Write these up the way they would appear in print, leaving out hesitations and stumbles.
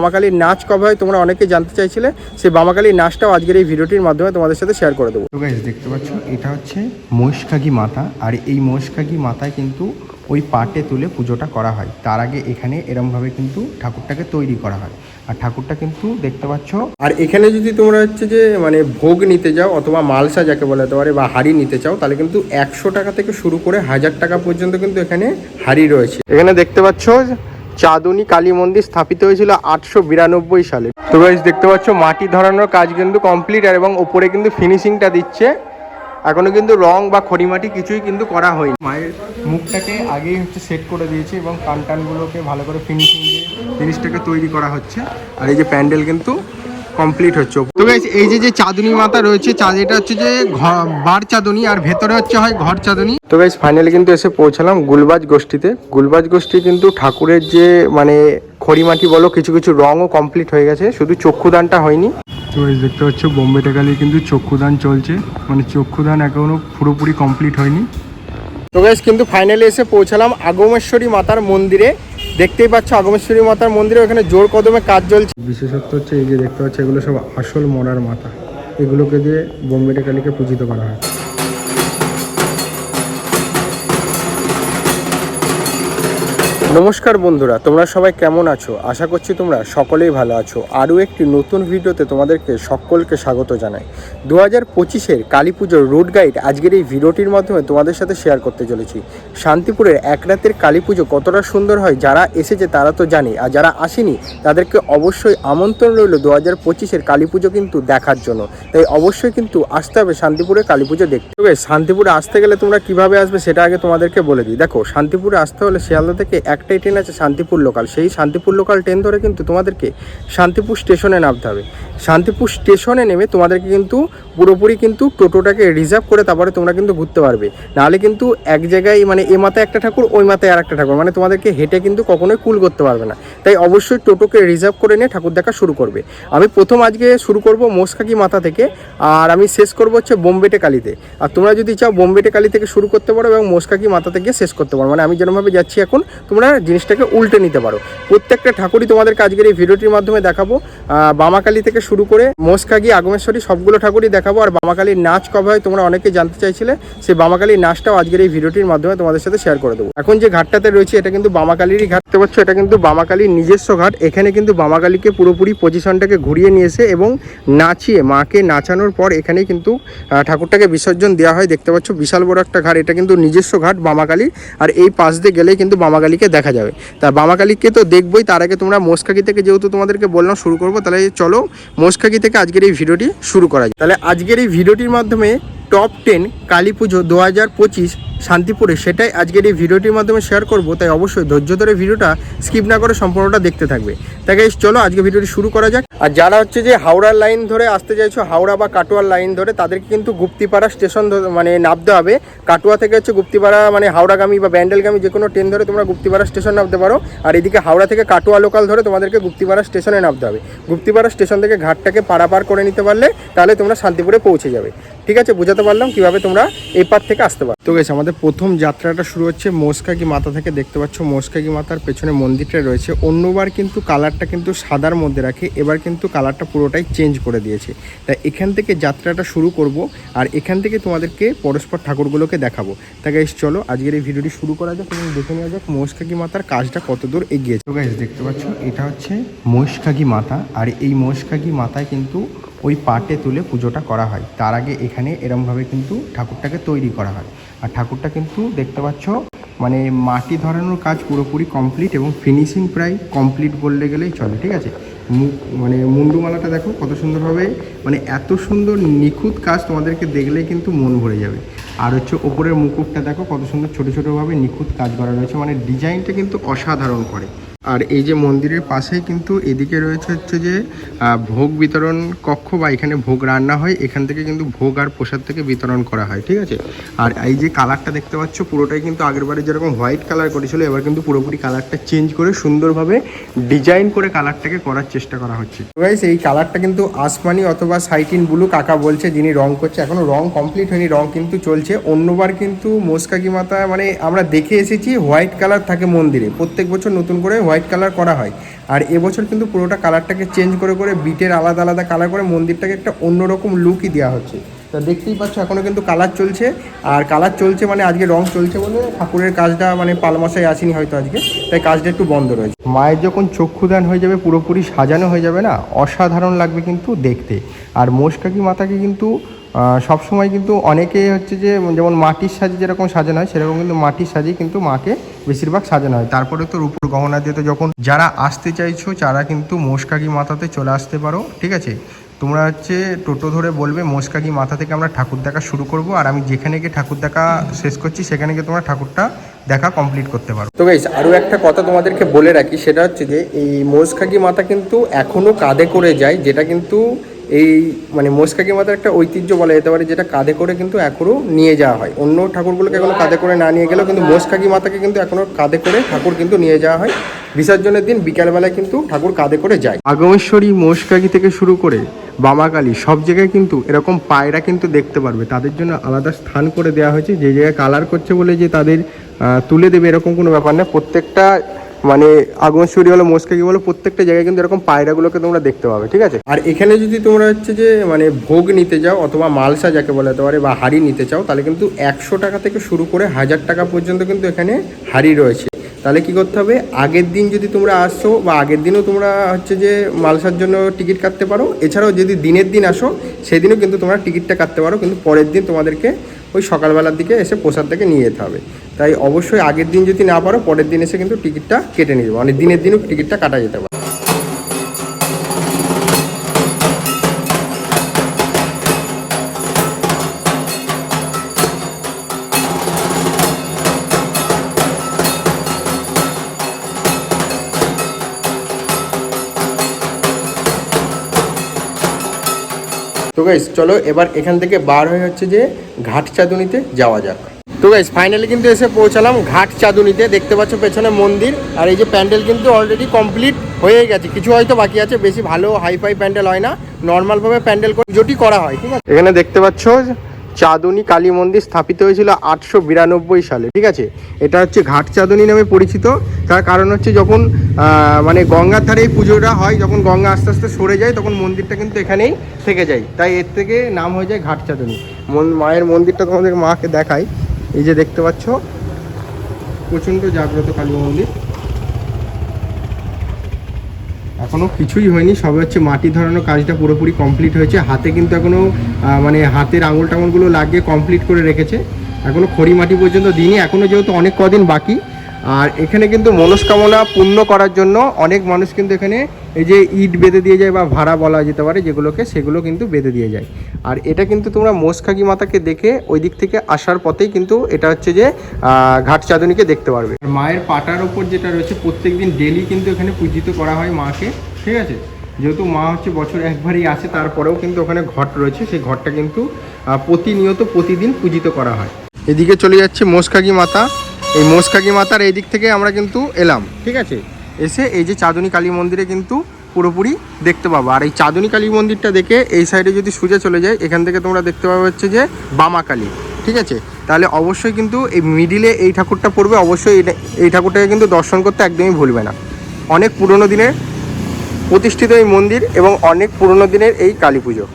বামাকালীর নাচ কবে হয় তোমরা অনেকে জানতে চাইছিলে, সেই বামাকালীর নাচটাও আজকের এই ভিডিওটির মাধ্যমে তোমাদের সাথে শেয়ার করে দেবো। তো গাইস দেখতে পাচ্ছ এটা হচ্ছে মহিষকাগী মাতা, আর এই মহিষকাগী মাতায় কিন্তু ওই পাটে তুলে পুজোটা করা হয়। তার আগে এখানে এরমভাবে কিন্তু ঠাকুরটাকে তৈরি করা হয়, আর ঠাকুরটা কিন্তু দেখতে পাচ্ছ। আর এখানে যদি তোমরা হচ্ছে যে মানে ভোগ নিতে যাও অথবা মালসা যাকে বলা যেতে পারে বা হাড়ি নিতে চাও, তাহলে কিন্তু 100 টাকা থেকে শুরু করে 1000 টাকা পর্যন্ত কিন্তু এখানে হাড়ি রয়েছে। এখানে দেখতে পাচ্ছ চাঁদনী কালী মন্দির স্থাপিত হয়েছিল 892 সালে। তো গাইস দেখতে পাচ্ছ মাটি ধরানোর কাজ কিন্তু কমপ্লিট, আর এবং ওপরে কিন্তু ফিনিশিংটা দিচ্ছে। এখনো কিন্তু রং বা খড়িমাটি কিছুই কিন্তু করা হয়নি। মায়ের মুখটাকে আগেই হচ্ছে সেট করে দিয়েছে এবং কানটানগুলোকে ভালো করে ফিনিশিং দিয়ে জিনিসটাকে তৈরি করা হচ্ছে। আর এই যে প্যান্ডেল কিন্তু কমপ্লিট হচ্ছে। তো গাইস এই যে চাঁদনী মাতা রয়েছে, এটা হচ্ছে যে বার চাঁদনী, আর ভেতরে হচ্ছে হয় ঘর চাঁদনী। তো গাইস ফাইনালি কিন্তু এসে পৌঁছালাম গুলবাজ গোষ্ঠীতে। গুলবাজ গোষ্ঠী কিন্তু ঠাকুরের যে মানে খড়িমাটি বলো কিছু কিছু রঙও কমপ্লিট হয়ে গেছে, শুধু চক্ষুদানটা হয়নি। তো গাইস দেখতে পাচ্ছ বোম্বে টেকালি কিন্তু চক্ষুদান চলছে, মানে চক্ষুদান এখনো পুরোপুরি কমপ্লিট হয়নি। তো গাইস কিন্তু ফাইনালি এসে পৌঁছালাম আগমেশ্বরী মাতার মন্দিরে। দেখতেই পাচ্ছ আগমেশ্বরী মাতার মন্দিরে ওখানে জোর কদমে কাজ চলছে। বিশেষত্ব হচ্ছে এই যে দেখতে পাচ্ছ এগুলো সব আসল মরার মাথা, এগুলোকে দিয়ে বোম্বে টেকালিকে পূজিত করা হয়। নমস্কার বন্ধুরা, তোমরা সবাই কেমন আছো? আশা করছি তোমরা সকলেই ভালো আছো। আরও একটি নতুন ভিডিওতে তোমাদেরকে সকলকে স্বাগত জানাই। 2025-এর কালী পুজোর রুট গাইড আজকের এই ভিডিওটির মাধ্যমে তোমাদের সাথে শেয়ার করতে চলেছি। শান্তিপুরের এক রাতের কালী পুজো কতটা সুন্দর হয় যারা এসেছে তারা তো জানে, আর যারা আসেনি তাদেরকে অবশ্যই আমন্ত্রণ রইল 2025-এর কালী পুজো কিন্তু দেখার জন্য। তাই অবশ্যই কিন্তু আসতে হবে শান্তিপুরে কালী পুজো দেখতে। তবে শান্তিপুরে আসতে গেলে তোমরা কিভাবে আসবে সেটা আগে তোমাদেরকে বলে দিই। দেখো, শান্তিপুরে আসতে হলে শিয়ালদা থেকে একটাই ট্রেন আছে শান্তিপুর লোকাল। সেই শান্তিপুর লোকাল ট্রেন ধরে কিন্তু তোমাদেরকে শান্তিপুর স্টেশনে নামতে হবে। শান্তিপুর স্টেশনে নেমে তোমাদেরকে কিন্তু পুরোপুরি কিন্তু টোটোটাকে রিজার্ভ করে তারপরে তোমরা কিন্তু ঘুরতে পারবে। নাহলে কিন্তু এক জায়গায় মানে এ মাথায় একটা ঠাকুর ওই মাথায় আর একটা ঠাকুর, মানে তোমাদেরকে হেঁটে কিন্তু কখনোই কুল করতে পারবে না। তাই অবশ্যই টোটোকে রিজার্ভ করে নিয়ে ঠাকুর দেখা শুরু করবে। আমি প্রথম আজকে শুরু করব মহিষকাগী মাতা থেকে, আর আমি শেষ করবো হচ্ছে বোম্বে টেকালিতে। আর তোমরা যদি চাও বোম্বে টেকালি থেকে শুরু করতে পারো এবং মহিষকাগী মাতা থেকে শেষ করতে পারো, মানে আমি যেরকমভাবে যাচ্ছি এখন তোমরা জিনিসটাকে উল্টে নিতে পারো। প্রত্যেকটা ঠাকুরই তোমাদেরকে আজকের এই ভিডিওটির মাধ্যমে দেখাবো। বামাকালী থেকে শুরু করে মহিষকাগী আগমেশ্বরী সবগুলো ঠাকুরই দেখাবো। আর বামাকালীর নাচ কবে হয় তোমরা অনেকে জানতে চাইছিলে, সেই বামাকালীর নাচটাও আজকের এই ভিডিওটির মাধ্যমে তোমাদের সাথে শেয়ার করে দেবো। এখন যে ঘাটটাতে রয়েছে এটা কিন্তু বামাকালীরই ঘাট। দেখতে পাচ্ছ এটা কিন্তু বামাকালীর নিজস্ব ঘাট। এখানে কিন্তু বামাকালীকে পুরোপুরি পজিশনটাকে ঘুরিয়ে নিয়ে এসে এবং নাচিয়ে মাকে নাচানোর পর এখানেই কিন্তু ঠাকুরটাকে বিসর্জন দেওয়া হয়। দেখতে পাচ্ছ বিশাল বড় একটা ঘাট, এটা কিন্তু নিজস্ব ঘাট বামাকালীর। আর এই পাশ দিয়ে গেলেই কিন্তু বামাকালীকে দেখা যাবে। তা বামাকালীকে তো দেখবোই, তার আগে তোমরা মহিষকাগী থেকে যেহেতু তোমাদেরকে বললাম শুরু করবো, তাহলে চলো মহিষকাগী থেকে আজকের এই ভিডিওটি শুরু করা যায়। তাহলে আজকের এই ভিডিওটির মাধ্যমে টপ 10 কালী পুজো 2025 শান্তিপুরে, সেটাই আজকের এই ভিডিওটির মাধ্যমে শেয়ার করব। তাই অবশ্যই ধৈর্য ধরে ভিডিওটা স্কিপ না করে সম্পূর্ণটা দেখতে থাকবে। তাই গাইস চলো আজকে ভিডিওটি শুরু করা যাক। আর যারা হচ্ছে যে হাওড়ার লাইন ধরে আসতে চাইছো, হাওড়া বা কাটোয়ার লাইন ধরে, তাদেরকে কিন্তু গুপ্তিপাড়া স্টেশন মানে নামতে হবে। কাটোয়া থেকে হচ্ছে গুপ্তিপাড়া মানে হাওড়াগামী বা ব্যান্ডেলগামী যে কোনো ট্রেন ধরে তোমরা গুপ্তিপাড়া স্টেশন নামতে পারো। আর এদিকে হাওড়া থেকে কাটোয়া লোকাল ধরে তোমাদেরকে গুপ্তিপাড়া স্টেশনে নামতে হবে। গুপ্তিপাড়া স্টেশন থেকে ঘাটটাকে পারাপার করে নিতে পারলে তাহলে তোমরা শান্তিপুরে পৌঁছে যাবে। ঠিক আছে, বুঝাতে পারলাম কিভাবে তোমরা এই পার থেকে আসতে পারো। তো গেছে আমাদের প্রথম যাত্রাটা শুরু হচ্ছে মহিষকাগী মাতা থেকে। দেখতে পাচ্ছ মহিষকাগী মাতার পেছনে মন্দিরটা রয়েছে। অন্যবার কিন্তু কালারটা কিন্তু সাদার মধ্যে রাখে, এবার কিন্তু কালারটা পুরোটাই চেঞ্জ করে দিয়েছে। তাই এখান থেকে যাত্রাটা শুরু করব, আর এখান থেকে তোমাদেরকে পরস্পর ঠাকুরগুলোকে দেখাবো। তাই গাইস চলো আজকের এই ভিডিওটি শুরু করা যাক এবং দেখে নেওয়া যাক মহিষকাগী মাতার কাজটা কতদূর এগিয়েছে। তো গাইস দেখতে পাচ্ছ এটা হচ্ছে মহিষকাগী মাতা, আর এই মহিষকাগী মাতায় কিন্তু ওই পাটে তুলে পুজোটা করা হয়। তার আগে এখানে এরমভাবে কিন্তু ঠাকুরটাকে তৈরি করা হয়। আর ঠাকুরটা কিন্তু দেখতে পাচ্ছ মানে মাটি ধরানোর কাজ পুরোপুরি কমপ্লিট এবং ফিনিশিং প্রায় কমপ্লিট বললে গেলেই চলে। ঠিক আছে, মানে মুন্ডুমালাটা দেখো কত সুন্দরভাবে, মানে এত সুন্দর নিখুঁত কাজ তোমাদেরকে দেখলেই কিন্তু মন ভরে যাবে। আর হচ্ছে ওপরের মুকুটটা দেখো কত সুন্দর ছোটো ছোটোভাবে নিখুঁত কাজ করা রয়েছে, মানে ডিজাইনটা কিন্তু অসাধারণ করে। আর এই যে মন্দিরের পাশেই কিন্তু এদিকে রয়েছে হচ্ছে যে ভোগ বিতরণ কক্ষ, বা এখানে ভোগ রান্না হয়। এখান থেকে কিন্তু ভোগ আর প্রসাদ থেকে বিতরণ করা হয়। ঠিক আছে, আর এই যে কালারটা দেখতে পাচ্ছ পুরোটাই কিন্তু আগেরবারে যেরকম হোয়াইট কালার করেছিল, এবার কিন্তু পুরোপুরি কালারটা চেঞ্জ করে সুন্দরভাবে ডিজাইন করে কালারটাকে করার চেষ্টা করা হচ্ছে। গাইস এই কালারটা কিন্তু আসমানি অথবা সাইটিন ব্লু কাকা বলছে যিনি রং করছে, এখনো রং কমপ্লিট হয়নি, রং কিন্তু চলছে। অন্যবার কিন্তু মহিষকাগী মাতা মানে আমরা দেখে এসেছি হোয়াইট কালার থাকে মন্দিরে, প্রত্যেক বছর নতুন করে হোয়াইট কালার করা হয়। আর এবছর কিন্তু পুরোটা কালারটাকে চেঞ্জ করে করে বিটের আলাদা আলাদা কালার করে মন্দিরটাকে একটা অন্যরকম লুকই দেওয়া হচ্ছে। তা দেখতেই পাচ্ছ এখনও কিন্তু কালার চলছে, আর কালার চলছে মানে আজকে রং চলছে বলে ঠাকুরের কাজটা মানে পালমশাই আসেনি হয়তো আজকে, তাই কাজটা একটু বন্ধ রয়েছে। মায়ের যখন চক্ষুদান হয়ে যাবে, পুরোপুরি সাজানো হয়ে যাবে না, অসাধারণ লাগবে কিন্তু দেখতে। আর মোষকাকি মাতাকে কিন্তু সবসময় কিন্তু অনেকে হচ্ছে যে যেমন মাটির সাজে যেরকম সাজানো হয় সেরকম কিন্তু মাটির সাজেই কিন্তু মাকে বেশিরভাগ সাজানো হয়। তারপরে তো রূপোর গহনা দিয়ে তো যখন যারা আসতে চাইছো তারা কিন্তু মোষকাকি মাতাতে চলে আসতে পারো, ঠিক আছে। তোমরা হচ্ছে টোটো ধরে বলবে মোষকাকি মাথা থেকে আমরা ঠাকুর দেখা শুরু করব, আর আমি যেখানে গিয়ে ঠাকুর দেখা শেষ করছি সেখানে গিয়ে তোমরা ঠাকুরটা দেখা কমপ্লিট করতে পারো। তো গাইস আরও একটা কথা তোমাদেরকে বলে রাখি, সেটা হচ্ছে যে এই মোষকাকি মাথা কিন্তু এখনও কাঁধে করে যায়, যেটা কিন্তু এই মানে মোষকাকি মাথার একটা ঐতিহ্য বলা যেতে পারে, যেটা কাঁধে করে কিন্তু এখনও নিয়ে যাওয়া হয়। অন্য ঠাকুরগুলোকে এখনও কাঁধে করে না নিয়ে গেলেও কিন্তু মোষকাকি মাথাকে কিন্তু এখনও কাঁধে করে ঠাকুর কিন্তু নিয়ে যাওয়া হয়। বিসর্জনের দিন বিকালবেলায় কিন্তু ঠাকুর কাঁধে করে যায়। আগমেশ্বরী, মোষকাকি থেকে শুরু করে বামাকালী সব জায়গায় কিন্তু এরকম পায়রা কিন্তু দেখতে পারবে। তাদের জন্য আলাদা স্থান করে দেওয়া হয়েছে, যে জায়গায় কালার করছে বলে যে তাদের তুলে দেবে এরকম কোনো ব্যাপার না। প্রত্যেকটা মানে আগমেশ্বরী বলো, মোষকাকি বলো, প্রত্যেকটা জায়গায় কিন্তু এরকম পায়রাগুলোকে তোমরা দেখতে পাবে, ঠিক আছে। আর এখানে যদি তোমরা হচ্ছে যে মানে ভোগ নিতে যাও অথবা মালসা যাকে বলা যেতে পারে বা হাড়ি নিতে চাও, তাহলে কিন্তু 100 টাকা থেকে শুরু করে 1000 টাকা পর্যন্ত কিন্তু এখানে হাড়ি রয়েছে। তাহলে কি করতে হবে, আগের দিন যদি তোমরা আসো বা আগের দিনও তোমরা হচ্ছে যে মালসার জন্য টিকিট কাটতে পারো। এছাড়াও যদি দিনের দিন আসো সেদিনও কিন্তু তোমরা টিকিটটা কাটতে পারো, কিন্তু পরের দিন তোমাদেরকে ওই সকালবেলার দিকে এসে প্রসাদ থেকে নিয়ে যেতে হবে। তাই অবশ্যই আগের দিন যদি না পারো পরের দিন এসে কিন্তু টিকিটটা কেটে নিয়ে যাবো, মানে দিনের দিনও টিকিটটা কাটা যেতে পারে। তো গাইস চলো এবার এখান থেকে বার হয়ে হচ্ছে যে ঘাট চাঁদুনিতে যাওয়া যাক। তো গাইস ফাইনালি কিন্তু এসে পৌঁছালাম ঘাট চাঁদুনিতে। দেখতে পাচ্ছ পেছনে মন্দির, আর এই যে প্যান্ডেল কিন্তু অলরেডি কমপ্লিট হয়ে গেছে, কিছু হয়তো বাকি আছে। বেশি ভালো হাইফাই প্যান্ডেল হয় না, নর্মালভাবে প্যান্ডেল করে পুজোটি করা হয়, ঠিক আছে। এখানে দেখতে পাচ্ছ চাঁদুনি কালী মন্দির স্থাপিত হয়েছিল 892 সালে, ঠিক আছে। এটা হচ্ছে ঘাট চাঁদুনি নামে পরিচিত। তার কারণ হচ্ছে যখন মানে গঙ্গার ধারে এই পুজোটা হয়, যখন গঙ্গা আস্তে আস্তে সরে যায় তখন মন্দিরটা কিন্তু এখানেই থেকে যায়, তাই এর থেকে নাম হয়ে যায় ঘাট চাঁদুনি। মায়ের মন্দিরটা তোমাদের মাকে দেখাই, এই যে দেখতে পাচ্ছ প্রচণ্ড জাগ্রত কালী মন্দির। এখনও কিছুই হয়নি, সবে হচ্ছে মাটি ধরানোর কাজটা পুরোপুরি কমপ্লিট হয়েছে। হাতে কিন্তু এখনও মানে হাতের আঙুল টাঙুলগুলো লাগিয়ে কমপ্লিট করে রেখেছে, এখনও খড়ি মাটি পর্যন্ত দিইনি, এখনও যেহেতু অনেক কদিন বাকি। আর এখানে কিন্তু মনস্কামনা পূর্ণ করার জন্য অনেক মানুষ কিন্তু এখানে এই যে ইট বেঁধে দিয়ে যায় বা ভাড়া বলা যেতে পারে যেগুলোকে, সেগুলো কিন্তু বেঁধে দিয়ে যায়। আর এটা কিন্তু তোমরা মোষকাকি মাতাকে দেখে ওই দিক থেকে আসার পথেই কিন্তু এটা হচ্ছে যে ঘাট চাঁদুনিকে দেখতে পারবে। মায়ের পাটার ওপর যেটা রয়েছে প্রত্যেক দিন ডেলি কিন্তু এখানে পূজিত করা হয় মাকে, ঠিক আছে। যেহেতু মা হচ্ছে বছর একবারই আসে, তারপরেও কিন্তু ওখানে ঘট রয়েছে, সেই ঘরটা কিন্তু প্রতিনিয়ত প্রতিদিন পূজিত করা হয়। এদিকে চলে যাচ্ছে মোষকাকি মাতা। এই মোষকাকি মাতার এই দিক থেকে আমরা কিন্তু এলাম, ঠিক আছে। এসে এই যে চাঁদুনি কালী মন্দিরে কিন্তু পুরোপুরি দেখতে পাবো। আর এই চাঁদুনি কালী মন্দিরটা দেখে এই সাইডে যদি সোজা চলে যায়, এখান থেকে তোমরা দেখতে পাবে হচ্ছে যে বামাকালী, ঠিক আছে। তাহলে অবশ্যই কিন্তু এই মিডিলে এই ঠাকুরটা পড়বে, অবশ্যই এই ঠাকুরটাকে কিন্তু দর্শন করতে একদমই ভুলবে না। অনেক পুরনো দিনের প্রতিষ্ঠিত এই মন্দির এবং অনেক পুরনো দিনের এই কালী পুজো।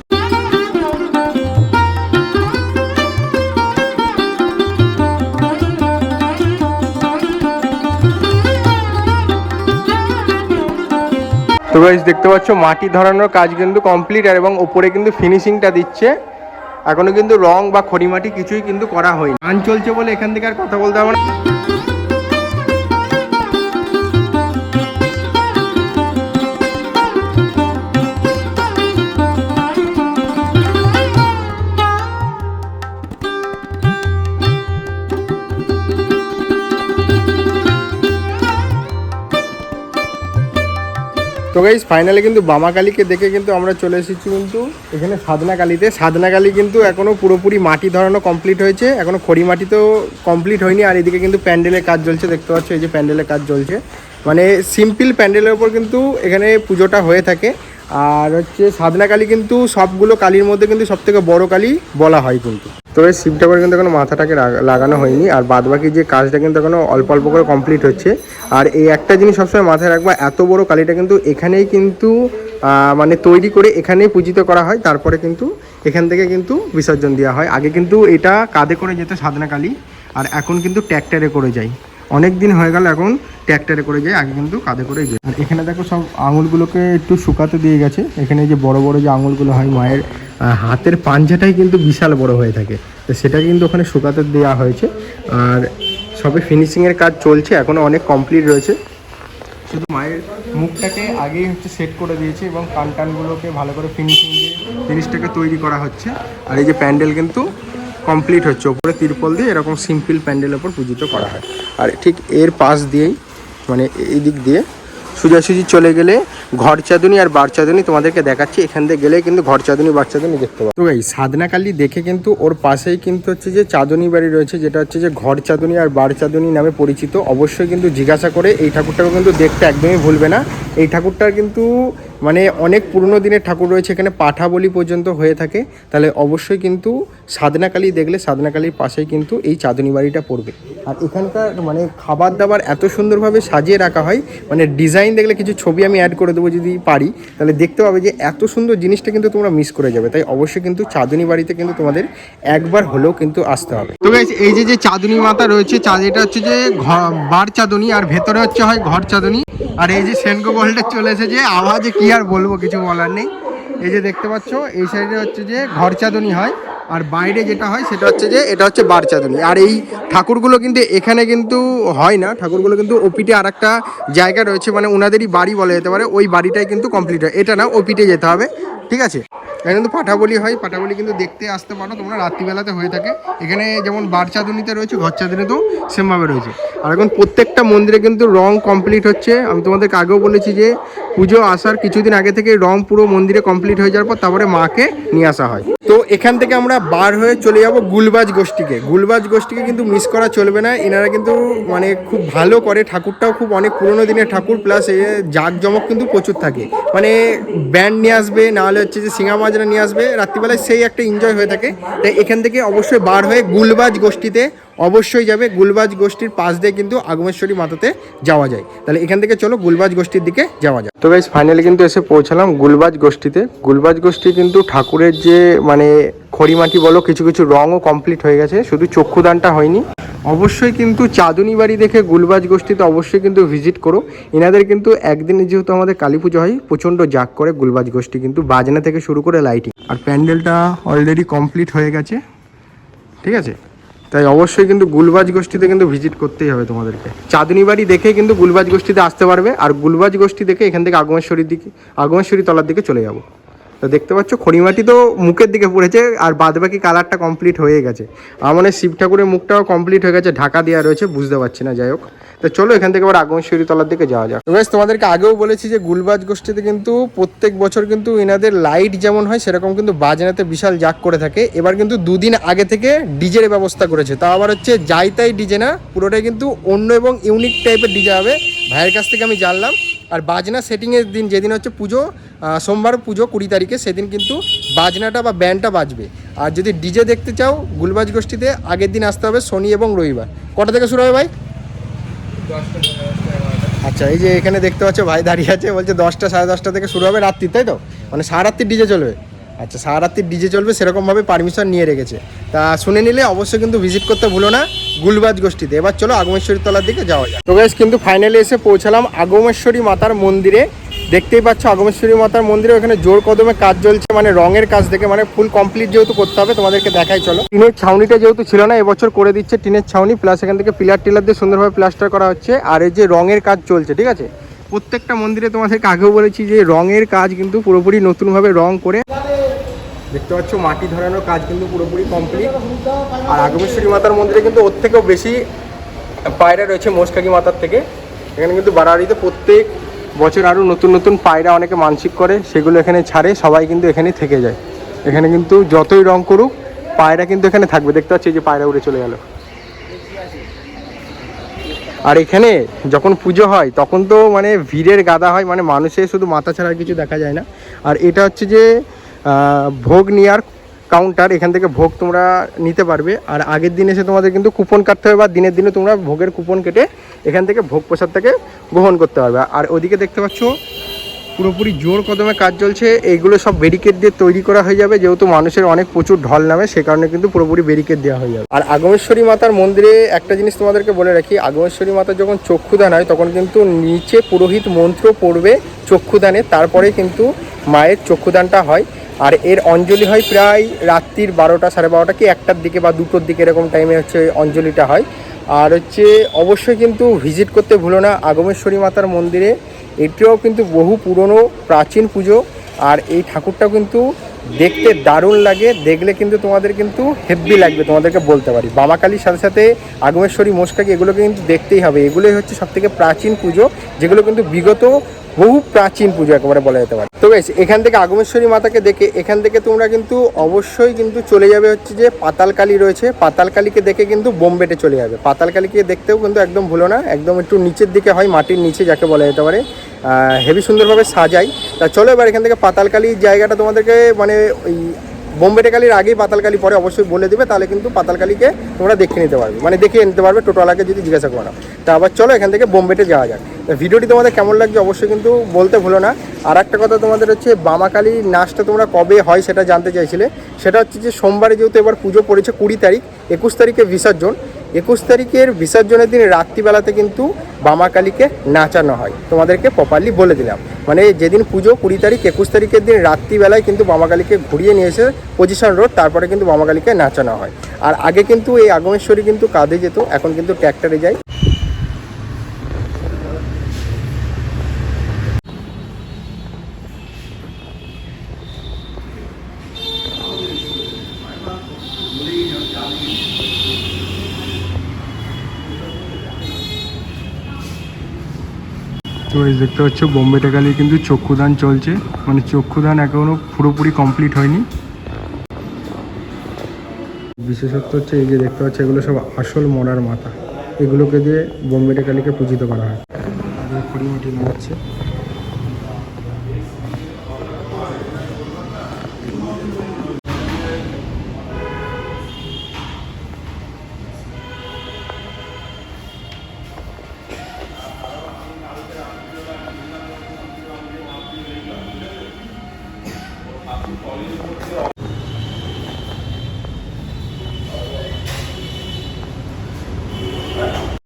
তো গাইস দেখতে পাচ্ছ মাটি ধরানোর কাজ কিন্তু কমপ্লিট, আর এবং ওপরে কিন্তু ফিনিশিংটা দিচ্ছে। এখনো কিন্তু রং বা খড়িমাটি কিছুই কিন্তু করা হয়নি। গান চলছে বলে এখান থেকে আর কথা বলতে হবে না। তো গাইস ফাইনালি কিন্তু বামাকালীকে দেখে কিন্তু আমরা চলে এসেছি কিন্তু এখানে সাধনাকালীতে। সাধনাকালী কিন্তু এখনও পুরোপুরি মাটি ধরানো কমপ্লিট হয়েছে, এখনও খড়ি মাটি তো কমপ্লিট হয়নি। আর এদিকে কিন্তু প্যান্ডেলের কাজ চলছে, দেখতে পাচ্ছ এই যে প্যান্ডেলের কাজ চলছে। মানে সিম্পল প্যান্ডেলের ওপর কিন্তু এখানে পুজোটা হয়ে থাকে। আর হচ্ছে সাধনা কালী কিন্তু সবগুলো কালীর মধ্যে কিন্তু সবথেকে বড় কালী বলা হয় কিন্তু। তো এই শিব ঠাকুর কিন্তু এখনো মাথাটাকে লাগানো হয়নি, আর বাদবাকি যে কাজটা কিন্তু এখনো অল্প অল্প করে কমপ্লিট হচ্ছে। আর এই একটা জিনিস সবসময় মাথায় রাখবা, এত বড় কালীটা কিন্তু এখানেই কিন্তু মানে তৈরি করে এখানেই পূজিত করা হয়, তারপরে কিন্তু এখান থেকে কিন্তু বিসর্জন দেওয়া হয়। আগে কিন্তু এটা কাঁধে করে যেত সাধনা কালী, আর এখন কিন্তু ট্র্যাক্টরে করে যায়। অনেক দিন হয়ে গেল এখন ট্র্যাক্টরে করে যায়, আগে কিন্তু কাঁধে করেই যায়। আর এখানে দেখো সব আঙুলগুলোকে একটু শুকাতে দিয়ে গেছে। এখানে যে বড় বড় যে আঙুলগুলো হয় মায়ের হাতের পাঞ্জাটাই কিন্তু বিশাল বড় হয়ে থাকে, তো সেটা কিন্তু ওখানে শুকাতে দেওয়া হয়েছে। আর সবে ফিনিশিংয়ের কাজ চলছে, এখনও অনেক কমপ্লিট রয়েছে। শুধু মায়ের মুখটাকে আগেই হচ্ছে সেট করে দিয়েছে এবং কানটানগুলোকে ভালো করে ফিনিশিং দিয়ে জিনিসটাকে তৈরি করা হচ্ছে। আর এই যে প্যান্ডেল কিন্তু কমপ্লিট হচ্ছে, ওপরে তিরপল দিয়ে এরকম সিম্পল প্যান্ডেলের ওপর পূজিত করা হয়। আর ঠিক এর পাশ দিয়েই মানে এই দিক দিয়ে সোজাসুজি চলে গেলে ঘর চাঁদুনি আর বার চাঁদুনি তোমাদেরকে দেখাচ্ছি। এখান থেকে গেলে কিন্তু ঘর চাঁদুনি বার চাঁদুনি দেখতে পাবো। তো এই সাধনা কালী দেখে কিন্তু ওর পাশেই কিন্তু হচ্ছে যে চাঁদুনি বাড়ি রয়েছে, যেটা হচ্ছে যে ঘর চাঁদুনি আর বার চাঁদুনি নামে পরিচিত। অবশ্যই কিন্তু জিজ্ঞাসা করে এই ঠাকুরটাকে কিন্তু দেখতে একদমই ভুলবে না। এই ঠাকুরটার কিন্তু মানে অনেক পুরনো দিনের ঠাকুর রয়েছে, এখানে পাঠা বলি পর্যন্ত হয়ে থাকে। তাহলে অবশ্যই কিন্তু সাধনা কালী দেখলে সাধনা কালীর পাশেই কিন্তু এই চাঁদুনি বাড়িটা পড়বে। আর এখানকার মানে খাবার দাবার এত সুন্দরভাবে সাজিয়ে রাখা হয়, মানে ডিজাইন দেখলে কিছু ছবি আমি অ্যাড করে দেবো যদি পারি, তাহলে দেখতে পাবে যে এত সুন্দর জিনিসটা কিন্তু তোমরা মিস করে যাবে। তাই অবশ্যই কিন্তু চাঁদুনি বাড়িতে কিন্তু তোমাদের একবার হলেও কিন্তু আসতে হবে। তো গাইস, এই যে চাঁদুনি মাতা রয়েছে, এটা হচ্ছে যে বার চাঁদুনি, আর ভেতরে হচ্ছে হয় ঘর চাঁদুনি। আর এই যে সেনকো বলটা চলে এসেছে, আওয়াজে কি আর বলবো, কিছু বলার নেই। এই যে দেখতে পাচ্ছ এই সাইডে হচ্ছে যে ঘর চাঁদুনি হয়, আর বাইরে যেটা হয় সেটা হচ্ছে যে এটা হচ্ছে বার চাঁদুনি। আর এই ঠাকুরগুলো কিন্তু এখানে কিন্তু হয় না, ঠাকুরগুলো কিন্তু ওপিটে আর একটা জায়গা রয়েছে, মানে ওনাদেরই বাড়ি বলা যেতে পারে, ওই বাড়িটাই কিন্তু কমপ্লিট হয়। এটা না, ওপিটে যেতে হবে, ঠিক আছে। এখানে কিন্তু পাঠাবলি হয়, পাঠাবলি কিন্তু দেখতে আসতে পারো তোমরা, রাত্রিবেলাতে হয়ে থাকে। এখানে যেমন বার চাঁদুনিতে রয়েছে, ঘর চাঁদুনিতেও সেমভাবে রয়েছে। আর এখন প্রত্যেকটা মন্দিরে কিন্তু রং কমপ্লিট হচ্ছে। আমি তোমাদেরকে আগেও বলেছি যে পুজো আসার কিছুদিন আগে থেকে রং পুরো মন্দিরে কমপ্লিট হয়ে যাওয়ার পর তারপরে মাকে নিয়ে আসা হয়। তো এখান থেকে আমরা বার হয়ে চলে যাব গুলবাজ গোষ্ঠীকে। গুলবাজ গোষ্ঠীকে কিন্তু মিস করা চলবে না, এনারা কিন্তু মানে খুব ভালো করে, ঠাকুরটাও খুব অনেক পুরোনো দিনের ঠাকুর, প্লাস জাঁকজমক কিন্তু প্রচুর থাকে। মানে ব্যান্ড নিয়ে আসবে, নাহলে হচ্ছে যে সিঙ্গা মাজরা নিয়ে আসবে, রাত্রিবেলায় সেই একটা এনজয় হয়ে থাকে। তাই এখান থেকে অবশ্যই বার হয়ে গুলবাজ গোষ্ঠীতে অবশ্যই যাবে। গুলবাজ গোষ্ঠীর পাশ দিয়ে কিন্তু আগমেশ্বরী মাতাতে যাওয়া যায়। তাহলে এখান থেকে চলো গুলবাজ গোষ্ঠীর দিকে যাওয়া যায়। তো গাইস, ফাইনালি কিন্তু এসে পৌঁছালাম গুলবাজ গোষ্ঠীতে। গুলবাজ গোষ্ঠী কিন্তু ঠাকুরের যে মানে খড়িমাটি বলো, কিছু কিছু রঙও কমপ্লিট হয়ে গেছে, শুধু চক্ষুদানটা হয়নি। অবশ্যই কিন্তু চাঁদুনি বাড়ি দেখে গুলবাজ গোষ্ঠীতে অবশ্যই কিন্তু ভিজিট করো। এনাদের কিন্তু একদিনে যেহেতু আমাদের কালী পুজো হয়, প্রচণ্ড জাঁক করে গুলবাজ গোষ্ঠী, কিন্তু বাজনা থেকে শুরু করে লাইটিং। আর প্যান্ডেলটা অলরেডি কমপ্লিট হয়ে গেছে, ঠিক আছে। তাই অবশ্যই কিন্তু গুলবাজ গোষ্ঠীতে কিন্তু ভিজিট করতেই হবে তোমাদেরকে। চাঁদনি বাড়ি দেখে কিন্তু গুলবাজ গোষ্ঠীতে আসতে পারবে, আর গুলবাজ গোষ্ঠী দেখে এখান থেকে আগমেশ্বরী তলার দিকে চলে যাবো। তো দেখতে পাচ্ছ খড়িমাটি তো মুখের দিকে পড়েছে, আর বাদবাকি কালারটা কমপ্লিট হয়ে গেছে। আমার শিব ঠাকুরের মুখটাও কমপ্লিট হয়ে গেছে, ঢাকা দেওয়া রয়েছে, বুঝতে পারছি না, যাই হোক। তো চলো এখান থেকে আবার আগমেশ্বরী তলার দিকে যাওয়া যাক। বেশ, তোমাদেরকে আগেও বলেছি যে গুলবাজ গোষ্ঠীতে কিন্তু প্রত্যেক বছর কিন্তু এনাদের লাইট যেমন হয় সেরকম কিন্তু বাজনাতে বিশাল জাগ করে থাকে। এবার কিন্তু দুদিন আগে থেকে ডিজের ব্যবস্থা করেছে, তা আবার হচ্ছে যাই তাই ডিজে না, পুরোটাই কিন্তু অন্য এবং ইউনিক টাইপের ডিজে হবে, ভাইয়ের কাছ থেকে আমি জানলাম। আর বাজনা সেটিংয়ের দিন, যেদিন হচ্ছে পুজো, সোমবার পুজো 20 তারিখে, সেদিন কিন্তু বাজনাটা বা ব্যান্ডটা বাজবে। আর যদি ডিজে দেখতে চাও গুলবাজ গোষ্ঠীতে, আগের দিন আসতে হবে, শনি এবং রবিবার। কটা থেকে শুরু হবে ভাই? 10টা। আচ্ছা, এই যে এখানে দেখতে পাচ্ছ ভাই দাঁড়িয়ে আছে, বলছে 10টা 10:30 থেকে শুরু হবে রাত্রি, তাই তো? মানে সারা রাত্রির ডিজে চলবে। আচ্ছা, সারা রাত্রির ডিজে চলবে, সেরকমভাবে পারমিশন নিয়ে রেখেছে। তা শুনে নিলে অবশ্যই কিন্তু ভিজিট করতে ভুলো না গুলবাজ গোষ্ঠীতে। এবার চলো আগমেশ্বরী তলার দিকে যাওয়া যায়। তো গাইস, কিন্তু ফাইনালি এসে পৌঁছালাম আগমেশ্বরী মাতার মন্দিরে। দেখতেই পাচ্ছ আগমেশ্বরী মাতার মন্দিরে ওখানে জোর কদমে কাজ চলছে, মানে রঙের কাজ দেখে, মানে ফুল কমপ্লিট যেহেতু করতে হবে তোমাদেরকে দেখাই চলো। টিনের ছাউনিটা যেহেতু ছিল না, এবছর করে দিচ্ছে টিনের ছাউনি, প্লাস এখান থেকে পিলার টিলার দিয়ে সুন্দরভাবে প্লাস্টার করা হচ্ছে। আর এই যে রঙের কাজ চলছে, ঠিক আছে। প্রত্যেকটা মন্দিরে তোমাদেরকে আগেও বলেছি যে রঙের কাজ কিন্তু পুরোপুরি নতুনভাবে রং করে, দেখতে পাচ্ছ মাটি ধরানোর কাজ কিন্তু পুরোপুরি কমপ্লিট। আর আগমেশ্বরী মাতার মন্দিরে কিন্তু ওর থেকেও বেশি পায়রা রয়েছে মোষকাকি মাতার থেকে। এখানে কিন্তু বাড়াবাড়িতে প্রত্যেক বছর আরও নতুন নতুন পায়রা অনেকে মানসিক করে, সেগুলো এখানে ছাড়ে, সবাই কিন্তু এখানেই থেকে যায়। এখানে কিন্তু যতই রং করুক পায়রা কিন্তু এখানে থাকবে। দেখতে পাচ্ছি যে পায়রা উড়ে চলে গেল। আর এখানে যখন পুজো হয় তখন তো মানে ভিড়ের গাদা হয়, মানে মানুষের শুধু মাথা ছাড়া আর কিছু দেখা যায় না। আর এটা হচ্ছে যে ভোগ নেওয়ার কাউন্টার, এখান থেকে ভোগ তোমরা নিতে পারবে। আর আগের দিন এসে তোমাদের কিন্তু কুপন কাটতে হবে, বা দিনের দিনে তোমরা ভোগের কুপন কেটে এখান থেকে ভোগ প্রসাদটাকে গ্রহণ করতে পারবে। আর ওদিকে দেখতে পাচ্ছ পুরোপুরি জোর কদমে কাজ চলছে, এইগুলো সব ব্যারিকেড দিয়ে তৈরি করা হয়ে যাবে, যেহেতু মানুষের অনেক প্রচুর ঢল নামে, সে কারণে কিন্তু পুরোপুরি ব্যারিকেড দেওয়া হয়ে যাবে। আর আগমেশ্বরী মাতার মন্দিরে একটা জিনিস তোমাদেরকে বলে রাখি, আগমেশ্বরী মাতার যখন চক্ষুদান হয় তখন কিন্তু নিচে পুরোহিত মন্ত্র পড়বে চক্ষুদানে, তারপরে কিন্তু মায়ের চক্ষুদানটা হয়। আর এর অঞ্জলি হয় প্রায় রাত্রির 12টা, 12:30 কি 1টার দিকে বা 2টোর দিকে এরকম টাইমে হচ্ছে অঞ্জলিটা হয়। আর হচ্ছে অবশ্যই কিন্তু ভিজিট করতে ভুলো না আগমেশ্বরী মাতার মন্দিরে, এটিও কিন্তু বহু পুরনো প্রাচীন পুজো। আর এই ঠাকুরটাও কিন্তু দেখতে দারুণ লাগে, দেখলে কিন্তু তোমাদের কিন্তু হেব্বি লাগবে, তোমাদেরকে বলতে পারি। বামাকালীর সাথে সাথে আগমেশ্বরী মোষকাকি এগুলোকে কিন্তু দেখতেই হবে, এগুলোই হচ্ছে সবথেকে প্রাচীন পুজো, যেগুলো কিন্তু বিগত বহু প্রাচীন পুজো একেবারে বলা যেতে পারে। তো গাইস, এখান থেকে আগমেশ্বরী মাতাকে দেখে এখান থেকে তোমরা কিন্তু অবশ্যই কিন্তু চলে যাবে হচ্ছে যে পাতালকালী রয়েছে, পাতালকালীকে দেখে কিন্তু বোমবেটে চলে যাবে। পাতালকালীকে দেখতেও কিন্তু একদম ভুলো না, একদম একটু নিচের দিকে হয়, মাটির নিচে যাকে বলা যেতে পারে, হেভি সুন্দরভাবে সাজাই। তা চলো এবার এখান থেকে পাতালকালীর জায়গাটা তোমাদেরকে মানে ওই বোমবেটে কালীর আগেই পাতালকালী পরে অবশ্যই বলে দেবে, তাহলে কিন্তু পাতালকালীকে তোমরা দেখে নিতে পারবে, মানে দেখে নিতে পারবে টোটোওয়ালাকে যদি জিজ্ঞাসা করো না। তা আবার চলো এখান থেকে বোমবেটে যাওয়া যাক। ভিডিওটি তোমাদের কেমন লাগছে অবশ্যই কিন্তু বলতে ভুলো না। আর একটা কথা তোমাদের হচ্ছে, বামাকালী নাচটা তোমরা কবে হয় সেটা জানতে চাইছিলে, সেটা হচ্ছে যে সোমবারে, যেহেতু এবার পুজো পড়েছে 20 তারিখ, 21 তারিখে বিসর্জন, 21 তারিখের বিসর্জনের দিন রাত্রিবেলাতে কিন্তু বামাকালীকে নাচানো হয়, তোমাদেরকে প্রপারলি বলে দিলাম। মানে যেদিন পুজো 20 তারিখ 21 তারিখের দিন রাত্রিবেলায় কিন্তু বামাকালীকে ঘুরিয়ে নিয়ে এসে পজিশন রোড, তারপরে কিন্তু বামাকালীকে নাচানো হয়। আর আগে কিন্তু এই আগমেশ্বরী কিন্তু কাঁধে যেত, এখন কিন্তু ট্র্যাক্টরে যায়। তো এই দেখতে পাচ্ছ বোমবেটে কালী কিন্তু চক্ষুদান চলছে, মানে চক্ষুদান এখনো পুরোপুরি কমপ্লিট হয়নি। বিশেষত্ব হচ্ছে এই যে দেখতে পাচ্ছ, এগুলো সব আসল মরার মাথা, এগুলোকে দিয়ে বোমবেটে কালীকে পূজিত করা হয়। খড়ি মাটি লাগাচ্ছে।